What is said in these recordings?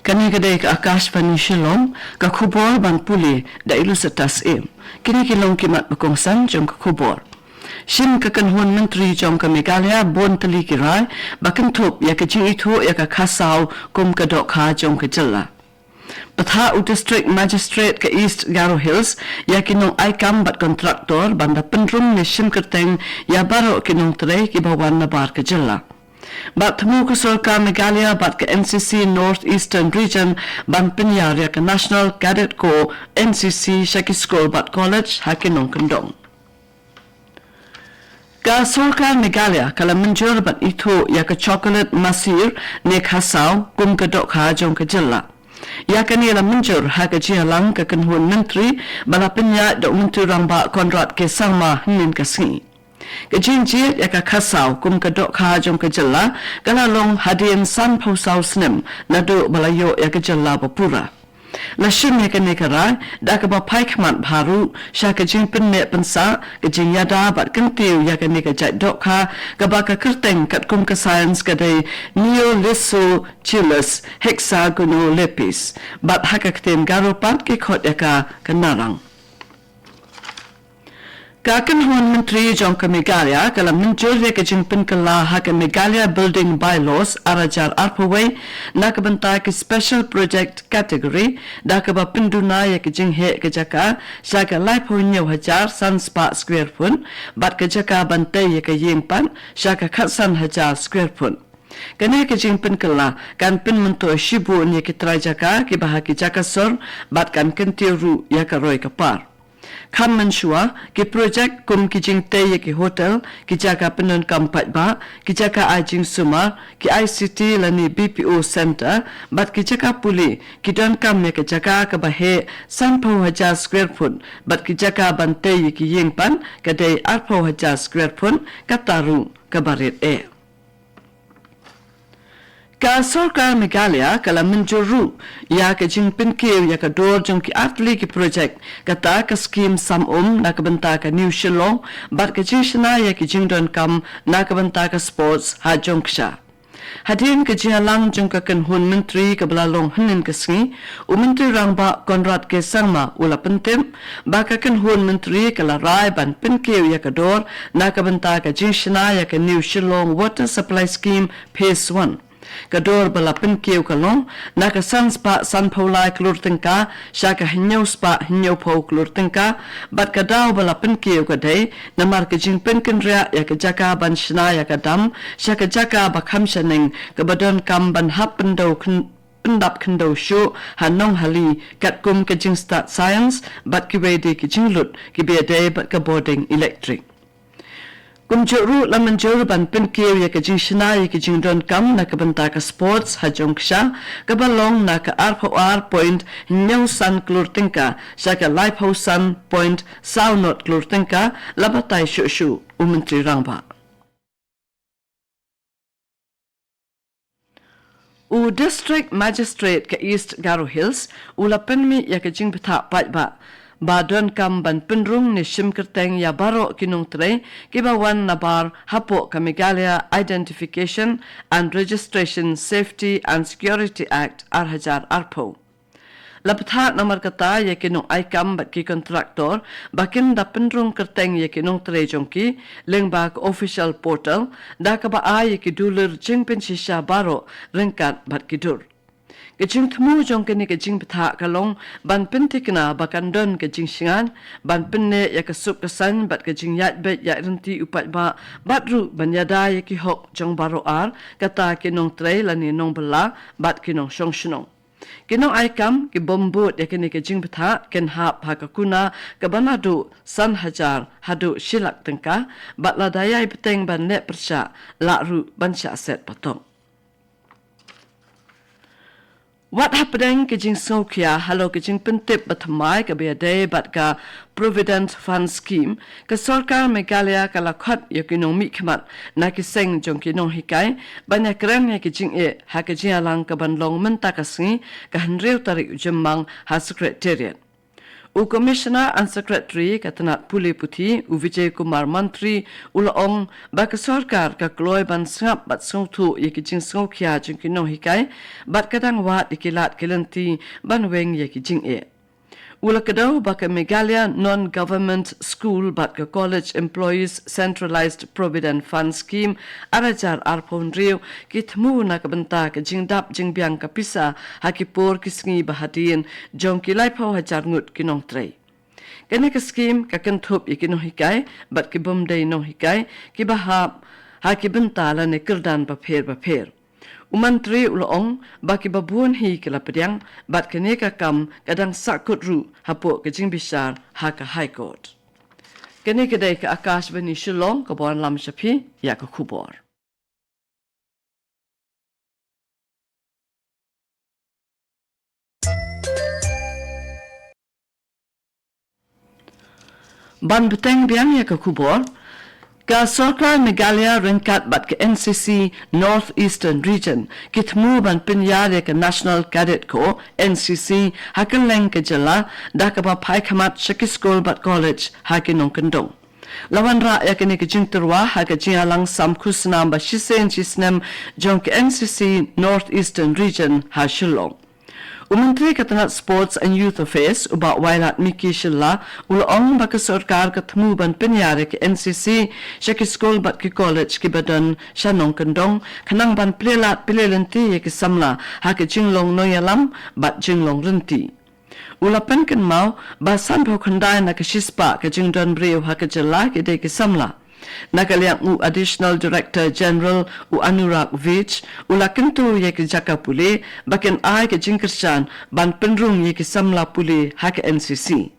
Kani kadai ke Akashvani Shillong ke khubor ban puli da ilu setas kini kilong kimat bakongsan jong ke khubor. Shim ke kanhuan menteri jong ke Meghalaya bon teli kirai bakan thup ya ke jing itu ya ke khasau kum ke dokha jong ke jela. Patha u district magistrate ke East Garo Hills ya kinong aikam bat kontraktor banda penrum ni shim kerteng ya baro kinong tere ki bawan na bar ke jela. Bat temu ke Sarkar Meghalaya bat ke NCC North Eastern Region ban penyar ya ke National Cadet Corps NCC Shaki School bat college hakinong kendong. Ka Sarkar Meghalaya kala menjur bat itu ya ke chocolate masir ne khasau kum ke dokha jong ke jela. Ya kani la menjur ha ke jialang ke kenhuan menteri bala penyar dok menteri ramba Konrad ke sama hinin Khasi. Kejinjir ya ka khasau kum ka dokha jong ka jela kala long hadian san pausau snem nado balayo ya ka jela bapura la shim ya ka nekara da ka ba paikman baru sha ka jing penne pensa ka jing yada bat kentiu ya ka neka jat dokha ka ba ka kerteng kat kum ka science ka dai neolithocilus hexagonolepis bat ha ka ktem garopat ke khot ya ka narang. Kakan huan menteri jong ke Meghalaya kala menjur ke jingpin kala ha ke Meghalaya building bylaws arajar arpawai na ke bentai ke special project category da ke ba penduna ya ke jinghe ke jaka sya ke lai punyo hajar san spa square pun bat ke jaka bantai ya ke yingpan sya ke khatsan hajar square pun. Kene ke jingpin kala kan pin mento shibu ni ke trajaka ke bahaki jaka sor bat kan kentiru ya ke roi ke par. Kam mensua ke projek kum ki jing te ye ki hotel ki jaga penun kampat ba ki jaga ajing suma ki ICT lani BPO center bat ki jaga puli ki don kam ye ki jaga ka bahe sanpo hajar square foot bat ki jaga bante ye ki yingpan ka dei arpo hajar square foot kataru ka barit Ka Sarkar Meghalaya kala menjuru ya ke jingpin kiu ya ka dor jong ki atli ki project kata ka scheme sam na ka benta ka New Shillong bat ka jishna ya ki jingdon kam na ka benta ka sports ha jongsha. Hadin ke jialang jong ka kenhun menteri ka belalong hinin kesngi u menteri rangba Konrad ke sangma ula pentem ba ka kenhun menteri kala rai ban pin kiu ya ka dor na ka benta ka jishna ya ka New Shillong water supply scheme phase 1. Kador bala pin kiu kalong na ka san spa san paulai klur tingka sya ka hinyo spa hinyo pau klur tingka bat ka daw bala pin kiu ka day na mar ka jing pin kinria ya ka jaka ban shna ya ka dam sya ka jaka ba kham shaning ka badon kam ban hap pendo pendap kendo shu hanong hali kat kum ka jing start science bat ki wede ki jing lut ki be day bat ka boarding electric. Kum juru la menjuru ban pin kiu ya ke jing shina ya ke jing don kam na ka benta ka sports ha jong ksha ka balong na ka R4R point nyau san klur tingka sya ka life house san point sao not klur tingka la batai shu shu menteri rangba. U district magistrate ke East Garo Hills u la penmi ya ke jing betha pat ba Badon kam ban penrung ni shim kerteng ya baro kinong tre kibawan nabar hapo ka Meghalaya Identification and Registration Safety and Security Act arhajar arpo. Lapatha namar kata ya kinong aikam bat ki kontraktor bakin da penrung kerteng ya kinong tre jongki lengbak official portal da ka ba ay ki dulur jingpen shisha baro rengkat bat kidur. Kejing temu jong kini kejing betha kalong ban pentikna bakan don kejing singan ban penne ya kesup kesan bat kejing yat bet ya renti upat ba batru ban yada ya ki hok jong baro ar kata kinong tre lani nong bela bat kinong shong shnong. Kinong aikam ki bombut ya kini kejing betha ken hap hakakuna kabanadu san hajar hadu shilak tengka bat ladayai peteng ban net persya lakru ban sya set patong. What happening kejing Sokia halo kejing pentip batamai ke biade bat ka Provident Fund Scheme ke Sarkar Meghalaya kala khat ya kinong mi khmat na ki seng jong kinong hikai banya kran ya kejing ha kejing alang ka banlong menta kasngi ka hanreu tarik jemmang ha secretariat Commissioner and Secretary katanat Puli Puthi Vijay Kumar Mantri Ulaong baka sarkar ka kloy ban sngap bat songthu yekijing songkhya jingkino hikai bat kadang wat ikilat kelenti ban weng yekijing e. Ula kadaw baka Meghalaya Non-Government School baka College Employees Centralized Provident Fund Scheme arajar arpon riu kitmu nakabenta ka jingdap jingbiang kapisa hakipor kisngi bahadin jong kilai pau hajar ngut kinong trei. Kani ka scheme ka kentup ikino hikai bat ki bumday no hikai ki bahap hakibenta la ne kirdan bapher. Umantri Ulaong baki babuan hi kelapediang bat keneka kam kadang sakut ru hapo kejing bisar haka High Court. Kene kedai ke Akashvani Shillong ke Buan Lam Shapi ya ke Kubor. Ban beteng biang ya ke Kubor. Ka Sarkar Meghalaya ringkat bat ke NCC North Eastern Region kitmu ban pinyare ke National Cadet Corps NCC hakan leng ke jela dah ke bapai kamat Shakiskol bat college hakin nong kendong. Lawan ra ya kini ke jingterwa ha ke jingalang sam kusnam ba shisen jisnem jong ke NCC North Eastern Region ha Shillong. Umantri katanat Sports and Youth Affairs uba wailat Miki Shilla Ulaong baka sarkar katmu ban pinyare ke NCC Shakiskol bat ki college ki badan Shanong Kendong kanang ban plelat pilelenti ye ki samla ha ke jinglong noyalam bat jinglong renti. Ulapan kan mau basan bau kandai na ke shispa ke jingdan breu ha ke jela ke de ki samla. Nakaliang Additional Director General Anurag Vich ulakentu ye ke jaka pule baken ai ke jingkersan ban penrung ye ke samla pule ha ke NCC.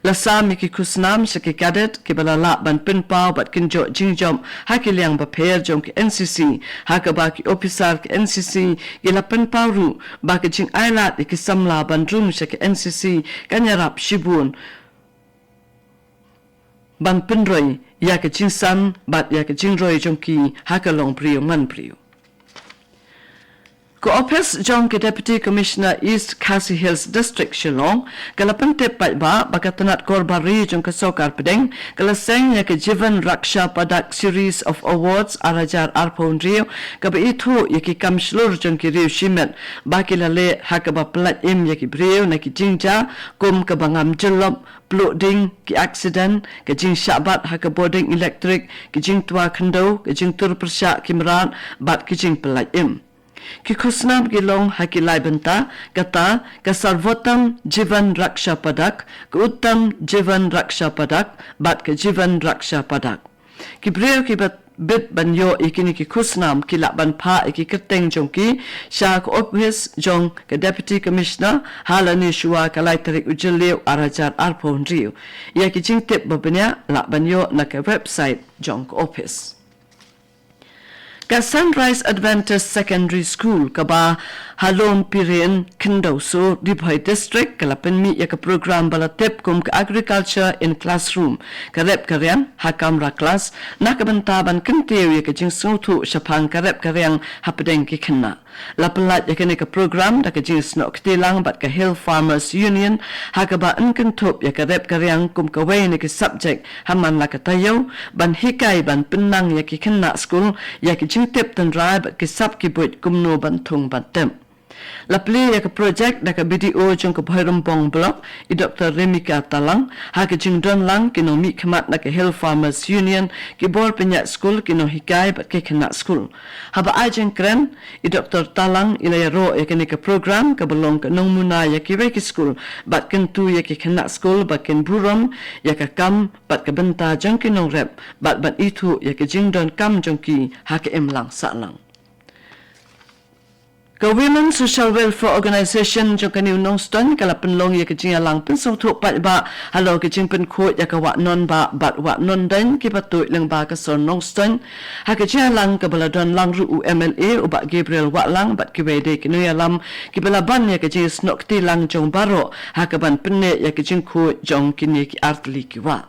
Lasam ye ke kusnam se ke cadet ke balala ban penpau bat kinjo jingjom ha ke liang baper jong ke NCC ha ke baki officer ke NCC ye la penpau ru ba ke jing ailat ye ke samla ban rum se ke NCC kanyarap shibun ban penroi ya ke jinsan bat ya ke jingroi jongki hakalong priyo man priyo. Ko office jong ke Deputy Commissioner East Khasi Hills District Shillong kalapan tepat ba bakatanat korbari jong ke sokar pedeng kalaseng ya ke Jivan Raksha Padak Series of Awards arajar arpon rio kaba itu ya ke kamshlur jong ke rio shimet bakilale hakaba pelat im ya ke brio na ke jingja kum kabangam jelop Ploding ki accident ke jing syabat ha ke boarding elektrik ke jing tua kendo ke jing tur persyak ki merat bat ke jing pelaj im ki khusnam ki long ha ki lai benta kata ka sarvotam Jivan Raksha Padak ke uttam Jivan Raksha Padak bat ke Jivan Raksha Padak ki breu ki bat bit banyo ikini ki kusnam ki lakban pa iki keteng jongki sya ko office jong ke Deputy Commissioner halani shua kalai tarik ujeliu arajar arpon riu ya ki jingtip babanya lakban yo na ke website jong ko office. Ka Sunrise Adventist Secondary School kaba halon pirin Kindoso Dibhai District kalapan mi ya ka program balatip kum ka agriculture in classroom karep karyang hakamra class nakabantaban kintiw ya ka jing sutu syapang karep karyang hapadeng ki kena lapelat ya kene ka program da ka jing snok tilang bat ka Hill Farmers Union hakaba enkentup ya karep karyang kum ka way ni ka subject haman la ka tayo ban hikai ban penang ya ki kena school ya ki jing tip tan rai bat ki sap ki buit kumno ban thung ban tem. Lapli ya ke projek da ke BDO jong ke Bong Block i Dr. Remika Talang ha ke jing don lang kino mi kemat na ke Hill Farmers Union ki bor penyak school kino hikai bat ke kena school. Haba ajeng keren i Dr. Talang ila ya ro ya kene ke program ke belong ke nong muna ya ki weki school bat kentu ya ki kena school bat ken burom ya ke kam bat ke benta jong kino rep bat itu ya ke jing don kam jong ki ha ke em lang sa lang. Ka Women Social Welfare Organization jong kaniu nongston kala penlong ya kejing alang pensong thuk pat ba halo kejing pen khot ya ka wa non ba bat wa non dan ki patut leng ba ka son nongston ha kejing alang ka baladon lang ru MLA uba Gabriel wa lang bat ki wede ki nu alam ki balaban ya kejing snok ti lang jong baro ha ka ban penne ya kejing khot jong kini ki artli ki wa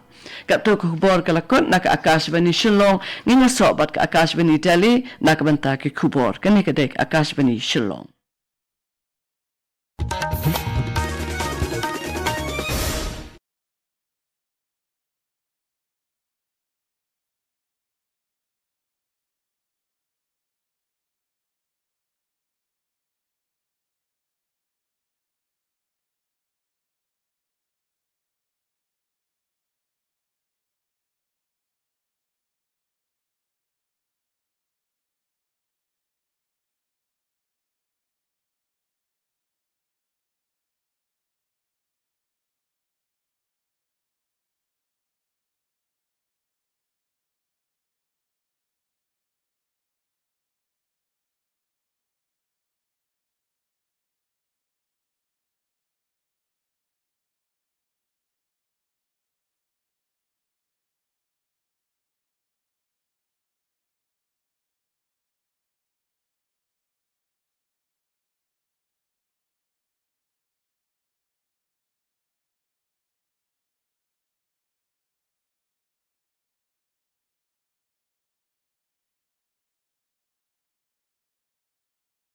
Kapto kubor kalakot nak Akashvani Shillong nina sobat ka Akashvani Delhi nak banta ki kubor kani kadek Akashvani Shillong.